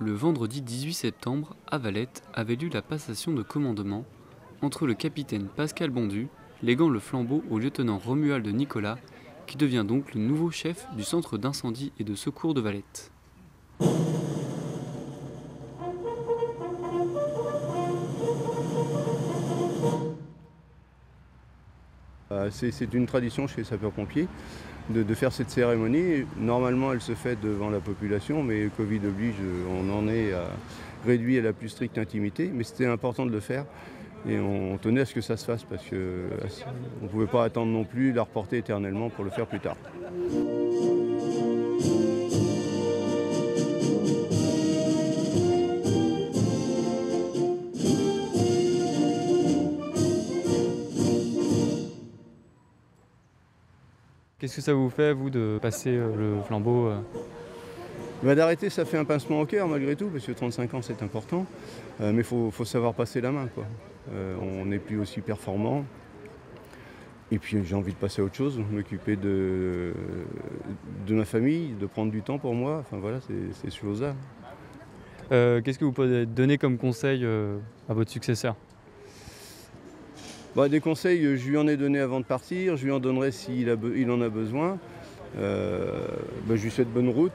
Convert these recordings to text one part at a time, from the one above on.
Le vendredi 18 septembre, à Valette, avait lieu la passation de commandement entre le capitaine Pascal Bondu, léguant le flambeau au lieutenant Romuald Nicolas, qui devient donc le nouveau chef du centre d'incendie et de secours de Valette. C'est une tradition chez les sapeurs-pompiers de faire cette cérémonie. Normalement, elle se fait devant la population, mais Covid oblige, on en est réduit à la plus stricte intimité. Mais c'était important de le faire et on tenait à ce que ça se fasse parce qu'on ne pouvait pas attendre non plus, la reporter éternellement pour le faire plus tard. Qu'est-ce que ça vous fait, vous, de passer le flambeau D'arrêter, ça fait un pincement au cœur malgré tout, parce que 35 ans c'est important, mais il faut savoir passer la main, quoi. On n'est plus aussi performant. Et puis j'ai envie de passer à autre chose, m'occuper de ma famille, de prendre du temps pour moi, enfin voilà, c'est ces choses-là. Qu'est-ce que vous pouvez donner comme conseil à votre successeur? Des conseils, je lui en ai donné avant de partir, je lui en donnerai s'il en a besoin. Je lui souhaite bonne route,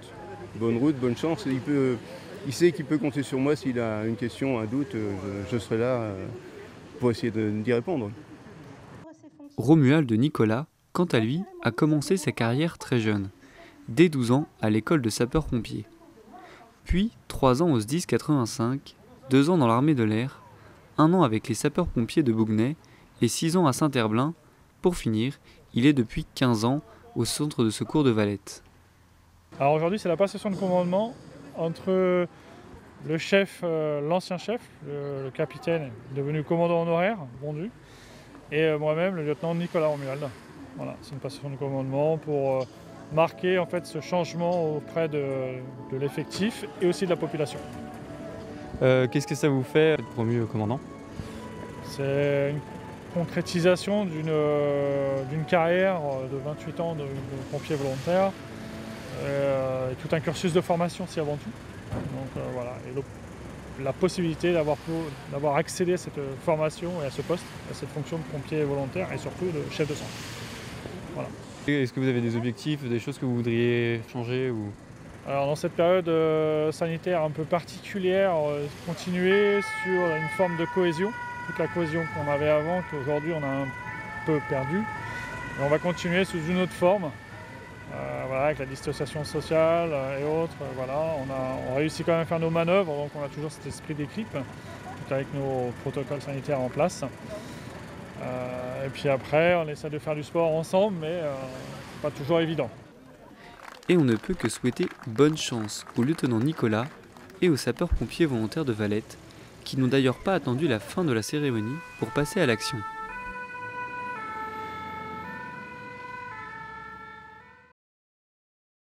bonne chance. Il sait qu'il peut compter sur moi s'il a une question, un doute, je serai là pour essayer d'y répondre. Romuald Nicolas, quant à lui, a commencé sa carrière très jeune, dès 12 ans à l'école de sapeurs-pompiers. Puis 3 ans au SDIS 85, 2 ans dans l'armée de l'air, 1 an avec les sapeurs-pompiers de Bougnay et 6 ans à Saint-Herblain. Pour finir, il est depuis 15 ans au centre de secours de Valette. Alors aujourd'hui, c'est la passation de commandement entre le chef, l'ancien chef, le capitaine devenu commandant honoraire, Bondu, et moi-même, le lieutenant Nicolas Romuald. Voilà, c'est une passation de commandement pour marquer en fait ce changement auprès de l'effectif et aussi de la population. Qu'est-ce que ça vous fait d'être promu commandant? C'est une concrétisation d'une carrière de 28 ans de pompier volontaire et tout un cursus de formation aussi avant tout. Donc voilà, et la possibilité d'avoir accédé à cette formation et à ce poste, à cette fonction de pompier volontaire et surtout de chef de centre. Voilà. Est-ce que vous avez des objectifs, des choses que vous voudriez changer ou... Alors dans cette période sanitaire un peu particulière, continuer sur une forme de cohésion, toute la cohésion qu'on avait avant, qu'aujourd'hui on a un peu perdu. Et on va continuer sous une autre forme, avec la distanciation sociale et autres. On réussit quand même à faire nos manœuvres, donc on a toujours cet esprit d'équipe, tout avec nos protocoles sanitaires en place. Et puis après, on essaie de faire du sport ensemble, mais c'est pas toujours évident. Et on ne peut que souhaiter bonne chance au lieutenant Nicolas et aux sapeurs-pompiers volontaires de Valette, qui n'ont d'ailleurs pas attendu la fin de la cérémonie pour passer à l'action.